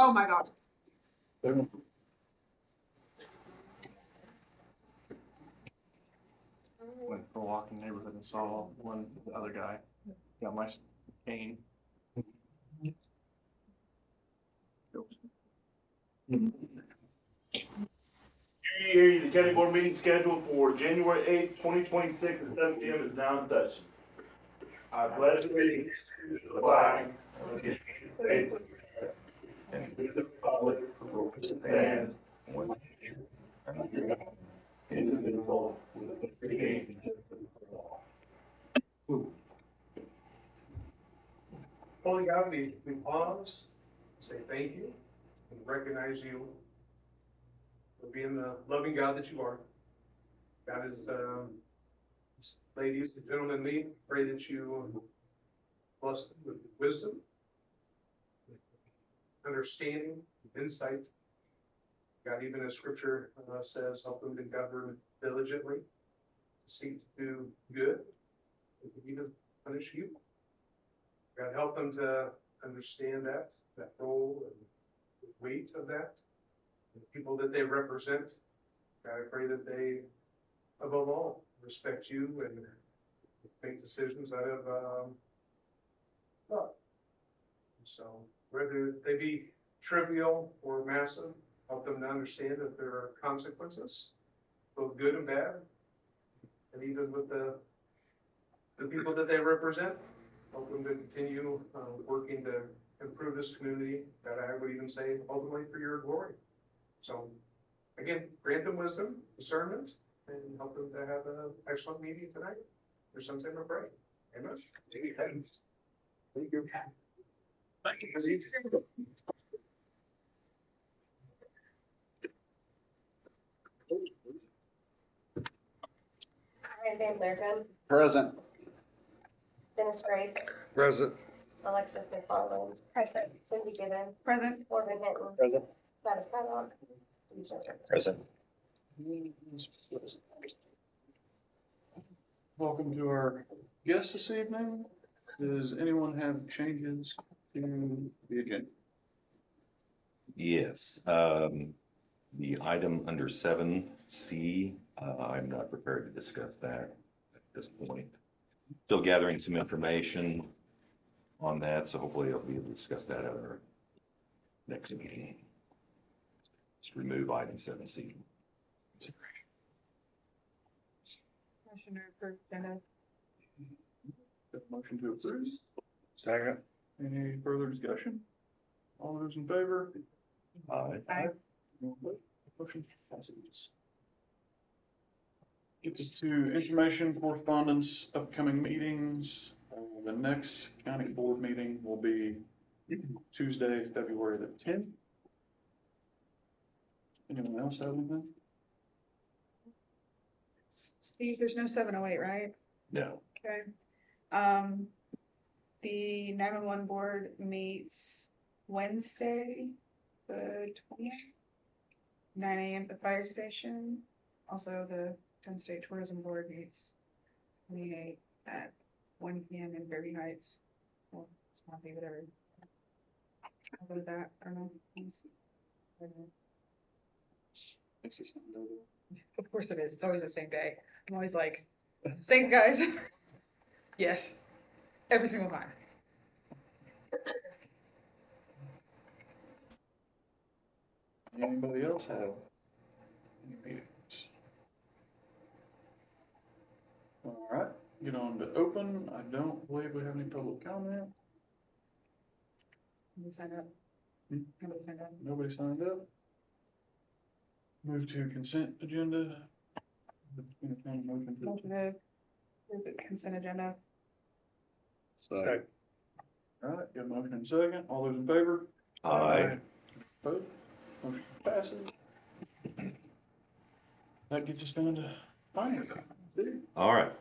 Oh my God. Went for a walk in the neighborhood and saw the other guy got my cane. The county board meeting scheduled for January 8th, 2026 at 7 p.m. is now in session. I pledge allegiance to the flag of the United States and to the republic for which it stands, one nation, under God, indivisible, with liberty and justice for all. Holy God, we pause, say thank you, and recognize you for being the loving God that you are. God, as ladies and gentlemen meet, pray that you bless them with wisdom, with understanding, insight. God, even as scripture says, help them to govern diligently, to seek to do good, and to even punish you. God, help them to understand that role and the weight of that, the people that they represent. God, I pray that they, above all, respect you and make decisions out of love. So, whether they be trivial or massive, help them to understand that there are consequences, both good and bad, and even with the people that they represent. Help them to continue working to improve this community, that I would even say ultimately for your glory. So again, grant them wisdom, discernment, and help them to have an excellent meeting tonight. Your son's name I pray. Amen. Thank you. Thank you. Thank you. Ryan Van Lerkum, Present. Dennis Graves, Present. Alexis McFarland, present, Cindy Gibbon, Present. Morgan Hinton, Present. Travis Kellogg, Steve Jones. Present. Welcome to our guest this evening. Does anyone have changes to the agenda? Yes, the item under 7C, I'm not prepared to discuss that at this point. Still gathering some information on that, so hopefully I'll be able to discuss that at our next meeting. Just remove item 7C. Motion to approve agenda. Motion to approve. Second. Any further discussion? All those in favor? Aye. Motion passes. Gets us to information, correspondence, upcoming meetings. The next county board meeting will be Tuesday, February the 10th. Anyone else have anything? Steve, there's no 708, right? No. Okay. The 911 board meets Wednesday, the 20th, 9 a.m. at the fire station. Also, the Penn State Tourism Board meets 28 at 1 p.m. in Fairview Heights. Well, Swansea, whatever. I'll go with that. I don't know. Of course it is. It's always the same day. I'm always like, thanks, guys. Yes, every single time. Anybody else have any meetings? All right, get on to open. I don't believe we have any public comment. Nobody signed up. Hmm? Nobody signed up. Nobody signed up. Move to consent agenda. Motion to- Motion to approve the consent agenda. Second. All right, got a motion and a second. All those in favor? Aye. Opposed? Motion passes. That gets us down to finance. All right.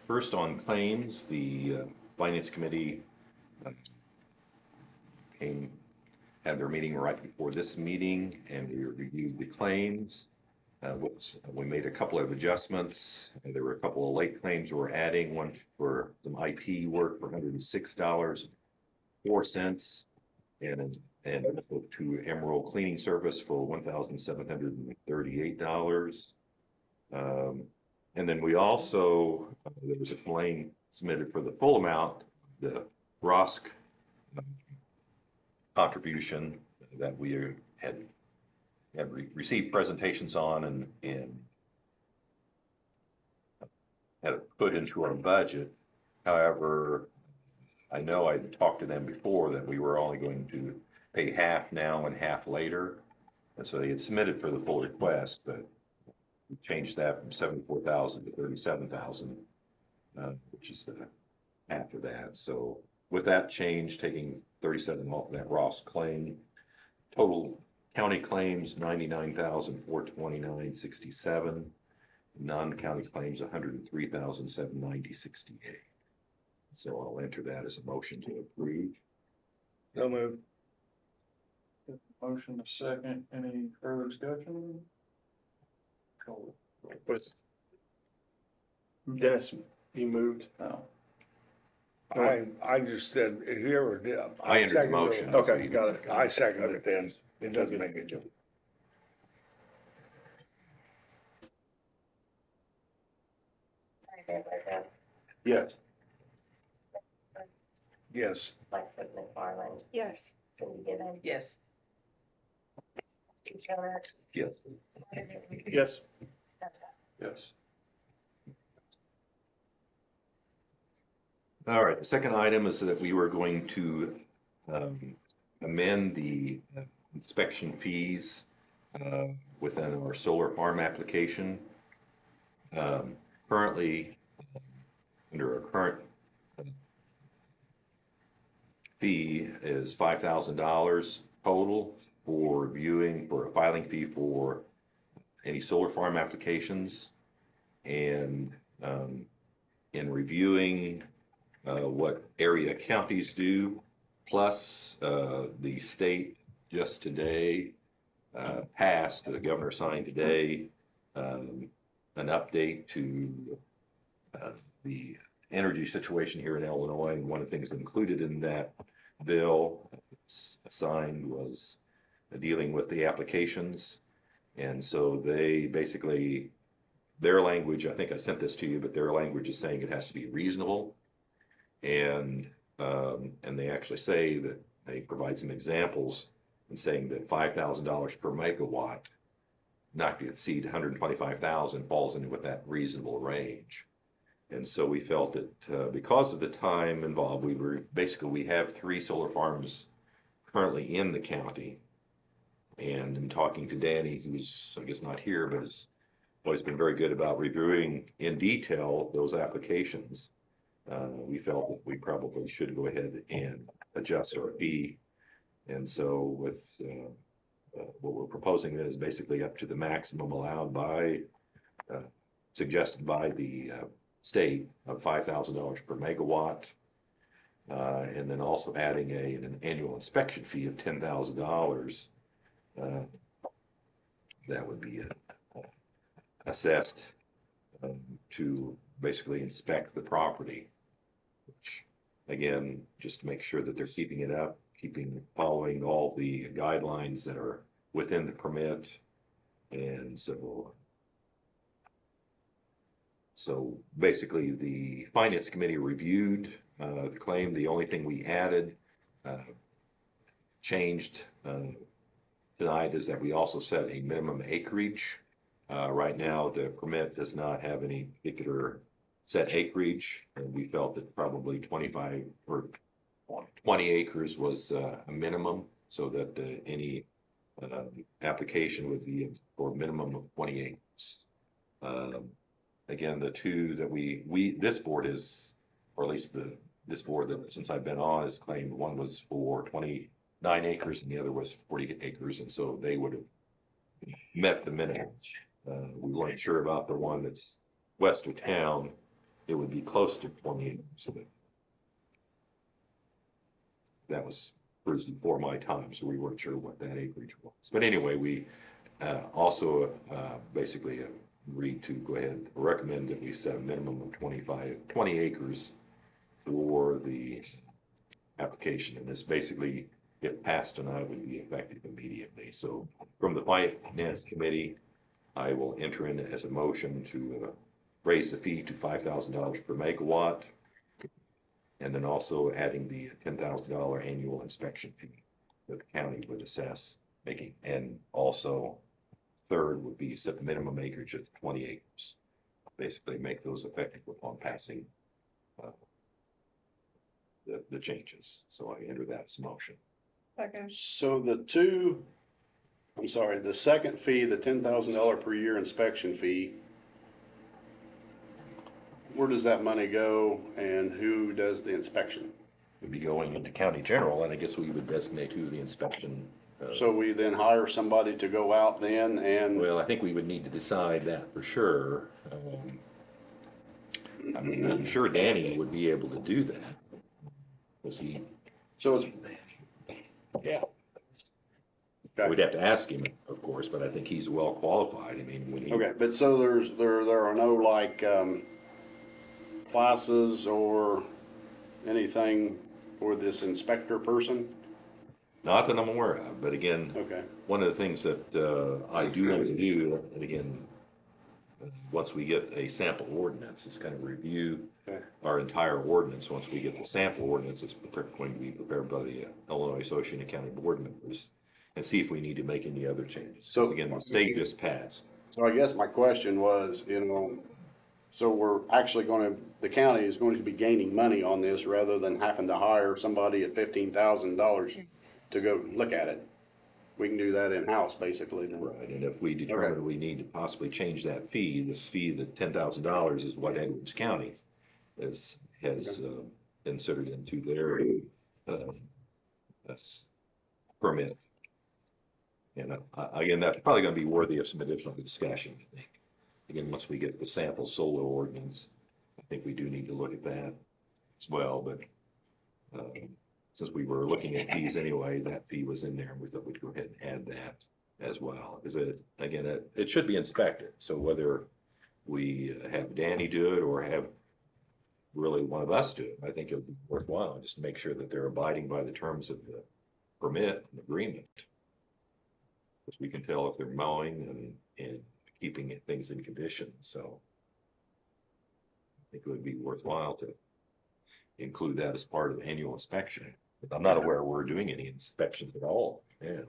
First on claims, the Finance Committee had their meeting right before this meeting, and we reviewed the claims. We made a couple of adjustments. There were a couple of late claims we're adding, one for some IT work for $106.04. and to Emerald Cleaning Service for $1,738. And then we also, there was a claim submitted for the full amount, the ROSC contribution that we had received presentations on and had it put into our budget. However, I know I talked to them before that we were only going to pay half now and half later. And so they had submitted for the full request, but we changed that from 74,000 to 37,000, which is the half of that. So with that change, taking 37 off of that Ross claim, total county claims 99,429.67, non-county claims 103,790.68. So I'll enter that as a motion to approve. So move. Motion a second, any further discussion? Call it. Was Dennis, you moved? No. I just said, whoever did. I entered the seconded it. motion. Okay, got it. I seconded it then. It doesn't make a difference. Van Bergen, Yes. Yes. Alexis McFarland, Yes. Cindy Gibbon, Yes. Steve Joner, Yes. Martin Newton, Yes. Jeff Tuck. Yes. All right, the second item is that we were going to amend the inspection fees within our solar farm application. Currently, under our current fee is $5,000 total for reviewing, for a filing fee for any solar farm applications. And in reviewing what area counties do, plus the state just today passed, the governor signed today, an update to the energy situation here in Illinois. And one of the things included in that bill signed was dealing with the applications. And so they basically, their language, I think I sent this to you, but their language is saying it has to be reasonable. And they actually say that they provide some examples in saying that $5,000 per megawatt, not to exceed 125,000, falls into with that reasonable range. And so we felt that because of the time involved, we have 3 solar farms currently in the county. And in talking to Danny, who's I guess not here, but has always been very good about reviewing in detail those applications, we felt that we probably should go ahead and adjust our fee. And so with what we're proposing is basically up to the maximum allowed by, suggested by the state of $5,000 per megawatt. And then also adding an annual inspection fee of $10,000 that would be assessed to basically inspect the property. Which, again, just to make sure that they're keeping it up, following all the guidelines that are within the permit. And so basically the finance committee reviewed the claim. The only thing we added, changed tonight, is that we also set a minimum acreage. Right now, the permit does not have any particular set acreage, and we felt that probably 25 or 20 acres was a minimum, so that any application would be for a minimum of 20 acres. Again, the two that this board is, or at least this board that since I've been on, has claimed one was for 29 acres and the other was 40 acres, and so they would have met the minimum. We weren't sure about the one that's west of town. It would be close to 20 acres. So that was before my time, so we weren't sure what that acreage was. But anyway, we also basically agreed to go ahead and recommend that we set a minimum of 20 acres for the application. And this basically if passed tonight, would be effective immediately. So from the Finance Committee, I will enter in as a motion to raise the fee to $5,000 per megawatt. And then also adding the $10,000 annual inspection fee that the county would assess making. And also third would be set the minimum acreage of 20 acres. Basically make those effective upon passing the changes. So I enter that as a motion. Second. So the second fee, the $10,000 per year inspection fee, where does that money go and who does the inspection? Would be going into county general, and I guess we would designate who the inspection. So we then hire somebody to go out then and, Well, I think we would need to decide that for sure. I'm sure Danny would be able to do that. Was he? so it's, Yeah. okay. We'd have to ask him, of course, but I think he's well qualified. I mean, when he. Okay, but so there are no like, classes or anything for this inspector person? Not that I'm aware of, but again, Okay, one of the things that I do want to do, and again, once we get a sample ordinance, is kind of review okay. our entire ordinance. Once we get the sample ordinance, it's going to be prepared by the Illinois Association of County Board Members, and see if we need to make any other changes. So- Because again, the state just passed. So I guess my question was, so we're actually the county is going to be gaining money on this rather than having to hire somebody at $15,000 to go look at it. We can do that in-house, basically. then. Right, and if we determine we need to possibly change that fee, this fee, the $10,000 is what Edwards County has inserted into their permit. And again, that's probably gonna be worthy of some additional discussion, I think. Again, once we get the sample solar ordinance, I think we do need to look at that as well, but since we were looking at fees anyway, that fee was in there, and we thought we'd go ahead and add that as well. Because it should be inspected, so whether we have Danny do it or have really one of us do it, I think it would be worthwhile, just to make sure that they're abiding by the terms of the permit and agreement. Because we can tell if they're mowing and keeping things in condition, so I think it would be worthwhile to include that as part of the annual inspection. But I'm not aware we're doing any inspections at all, yeah.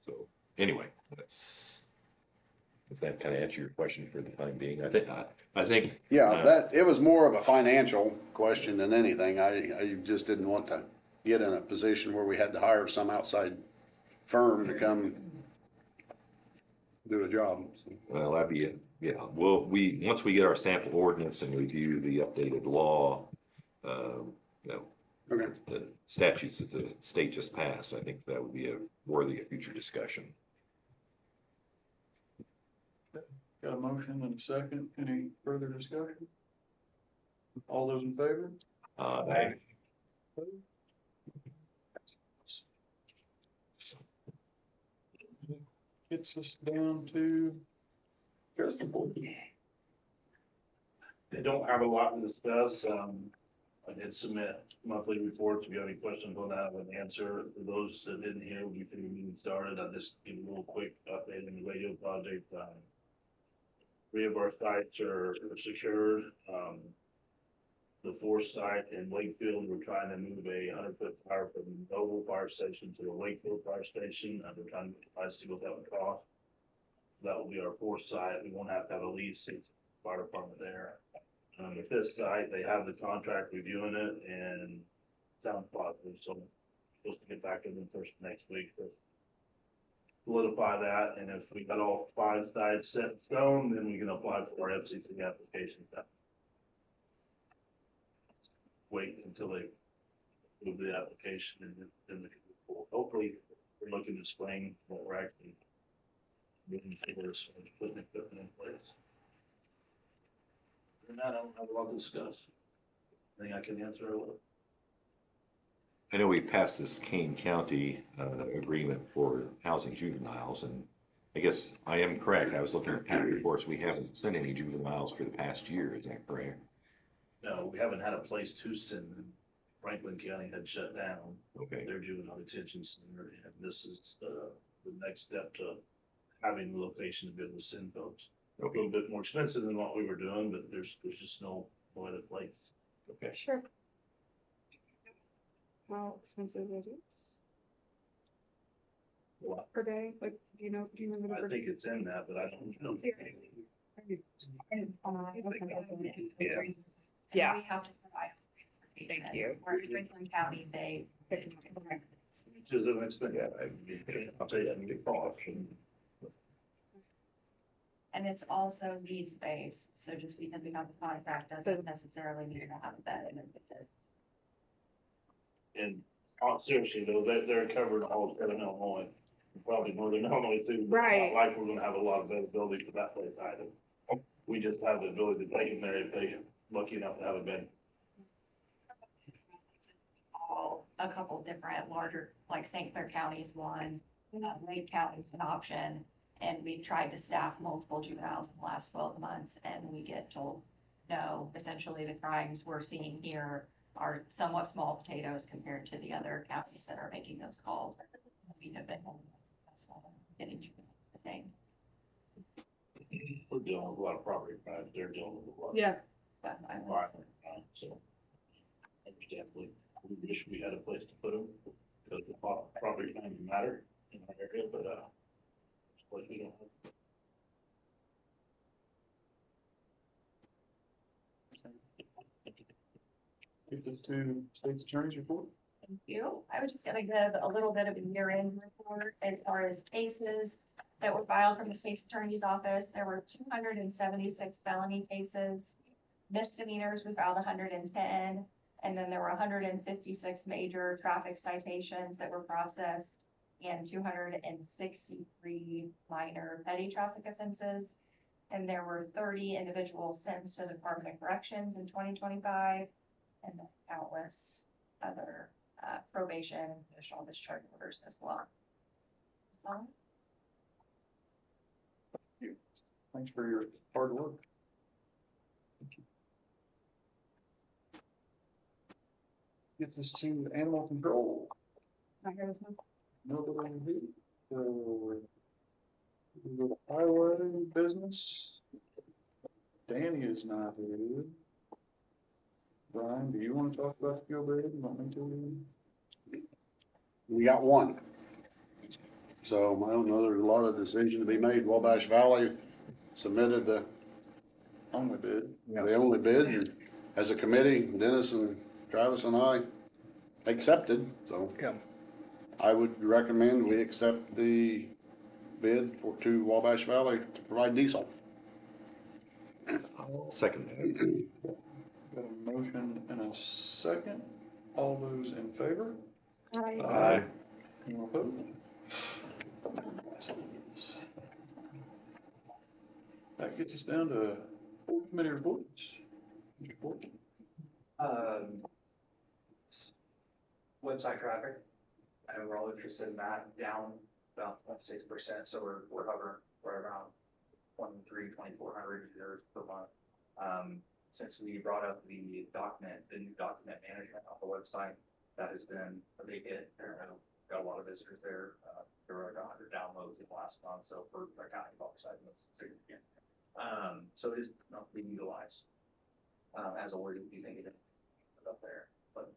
So, anyway, does that kind of answer your question for the time being? I think. Yeah, it was more of a financial question than anything. I just didn't want to get in a position where we had to hire some outside firm to come do a job. So. Well, that'd be it, yeah. Well, once we get our sample ordinance and review the updated law, Okay. the statutes that the state just passed, I think that would be worthy of future discussion. Got a motion and a second. Any further discussion? All those in favor? Aye. Gets us down to sheriff's report. They don't have a lot to discuss. I did submit monthly reports. If you have any questions on that, I would answer. For those that didn't hear before the meeting started, I'll just give a little quick update on the radio project. 3 of our sites are secured. The 4th site in Wakefield, we're trying to move a 100-foot tower from the Noble Fire Station to the Wakefield Fire Station. We're trying to see what that would cost. That will be our 4th site. We won't have to have a lease. It's fire department there. The 5th site, they have the contract reviewing it and sounds positive, so supposed to get back in the first next week to solidify that, and if we got all 5 sites set in stone, then we can apply for our FCC application. Wait until they move the application and then hopefully we're looking to spring what we're actually moving forward, so we're putting equipment in place. And I don't have a lot to discuss. I think I can answer a little. I know we passed this Kane County agreement for housing juveniles, and I guess I am correct. I was looking at county reports. We haven't sent any juveniles for the past year. Is that correct? No, we haven't had a place to send them Franklin County had shut down Okay, their juvenile detention center, and this is, the next step to having the location to be able to send folks. A little bit more expensive than what we were doing, but there's just no other place. okay. Sure. How expensive it is Well, per day? Like, do you remember the I per think day? it's in that, but I don't know. Yeah. We have to provide. Thank you. Whereas Richland County, they. Just an expense, I'll tell you, I can get cost. And it's also needs-based, so just because we have a contract doesn't necessarily mean to have a bed in it. And seriously though, they're covered all of Southern Illinois, probably Northern Illinois too. Not Right. like we're gonna have a lot of availability for that place either. We just have the ability to take them there if they lucky enough to have a bed. All, a couple different larger, like St. Clair County's one, Wade County's an option. And we've tried to staff multiple juveniles in the last 12 months and we get told, no, essentially the crimes we're seeing here are somewhat small potatoes compared to the other counties that are making those calls. We have been successful in getting juveniles detained. We're dealing with a lot of property crimes, they're dealing with a lot. Yeah. But I would Right, say- so. Understandably, we wish we had a place to put them, because the property crimes matter in our area, but, but we don't have. Give this to state's attorney's report. Thank you. I was just gonna give a little bit of a year-end report as far as cases that were filed from the state's attorney's office. There were 276 felony cases. Misdemeanors, we filed 110, and then there were 156 major traffic citations that were processed and 263 minor petty traffic offenses. And there were 30 individuals sentenced to the Department of Corrections in 2025, and then countless other probation and conditional discharge orders as well. That's all. Thanks for your hard work. Gets us to animal control. I hear this one. Nobody here. So, we go to highway business. Danny is not here. Brian, do you want to talk about fuel bid? You want me to? We got one. So I don't know, there's a lot of decision to be made. Wabash Valley submitted the Only bid. only bid. And as a committee, Dennis and Travis and I accepted, so. Yeah. I would recommend we accept the bid to Wabash Valley to provide diesel. Second. Got a motion and a second. All those in favor? Aye. Anyone opposed? That gets us down to board committee reports. Mr. Ford? Website traffic, and we're all interested in that, down about 6%, so we're hovering right around 2,400 users per month. Since we brought up the new document management on the website, that has been a big hit. Got a lot of visitors there. There were 100 downloads in the last month, so for our county website, that's significant. So it is not being utilized as a word you think it is up there, but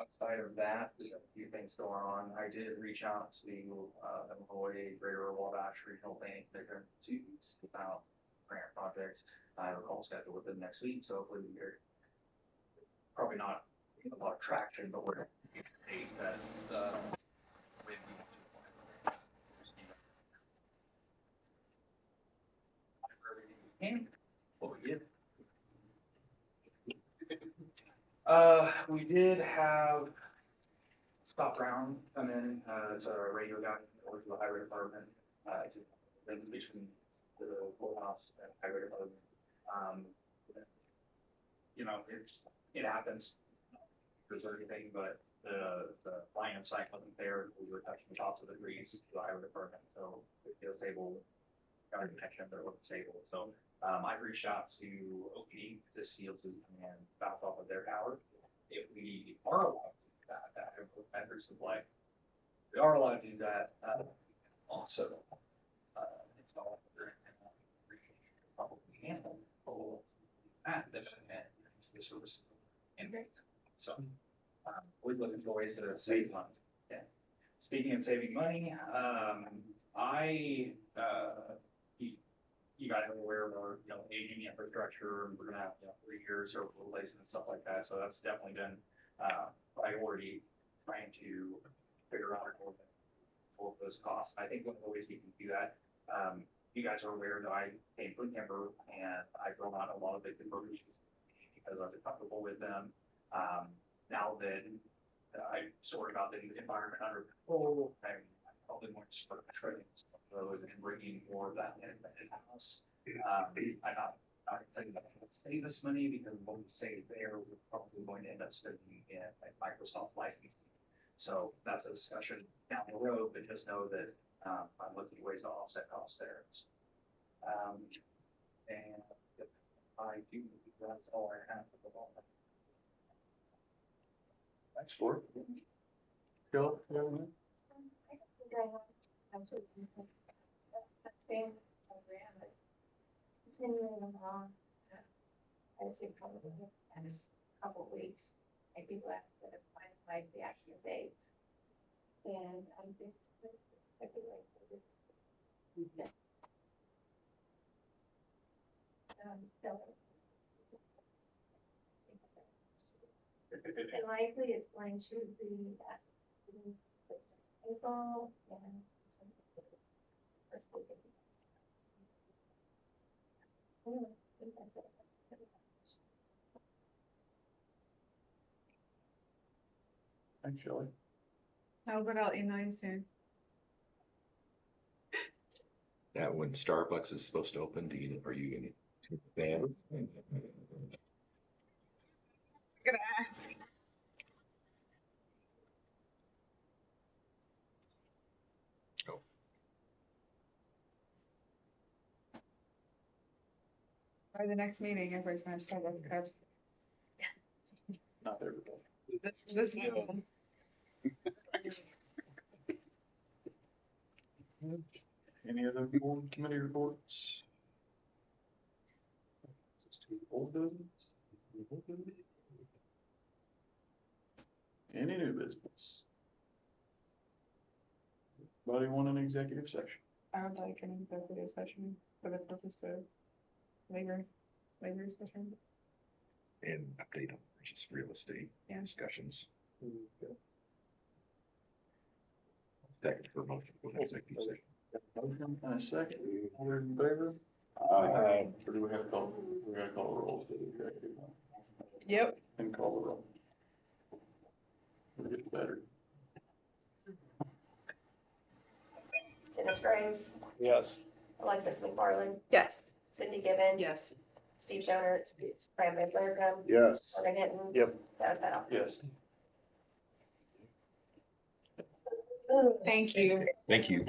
outside of that, there's a few things going on. I did reach out to Illinois Greater Wabash Regional Bank. They're going to speak about grant projects. I have a call scheduled with them next week, so hopefully we hear probably not a lot of traction, but we're pace that maybe we want to apply. What we get. We did have Scott Brown come in, it's a radio guy, works with the highway department, it's in between the courthouse and highway department. You know, it happens, there's anything, but the line of sight wasn't there, we were touching the tops of the trees to the highway department, so it was able, got a connection, they're looking stable, so, I've reached out to OPD to see if we can bounce off of their tower. If we are allowed to do that, that members of like, we are allowed to do that, also, install. Probably handle, that, and use the service. And so, we're looking for ways to save money. Yeah. Speaking of saving money, you guys are aware of our, aging infrastructure, and we're gonna have, 3 years of replacement and stuff like that, so that's definitely been, priority, trying to figure out how to for those costs. I think one of the ways we can do that, you guys are aware that I came from timber and I grow out a lot of the conversions because I was comfortable with them. Now that I sort of got the environment under control, I'm probably going to start trading some of those and bringing more of that in-house. I'm not saying that I can save this money because what we save there, we're probably going to end up spending in like Microsoft licensing. So that's a discussion down the road, but just know that I'm looking at ways to offset costs there. And I do, that's all I have for the moment. Thanks for it. Phil, you have anything? Continuing along, I would say probably the next couple of weeks, I'd be glad to finalize the actual dates. And I think I feel like and likely it's going to be that April and anyway, I think that's it. Thanks, Shelley. Oh, but I'll email you soon. Now, when Starbucks is supposed to open, are you gonna take the van? Gonna ask. Oh. By the next meeting, everybody's gonna have Starbucks cups. Not everybody. This one. Any other board committee reports? Just two old business? Any new business? Anybody want an executive session? I would like an executive session for the purpose of labor discussion. And update on just real estate Yeah. discussions. Second for motion for executive session. Motion and a second, all those in favor? Aye. Or do we have to call, we gotta call a roll for the executive one? Yep. And call the roll. We'll get better. Dennis Graves, Yes. Alexis McFarland, Yes. Cindy Gibbon. Yes. Steve Joner, Fran Van Blergum, Yes. Morgan Hinton. Yep. That was Yes. Thank you. Thank you.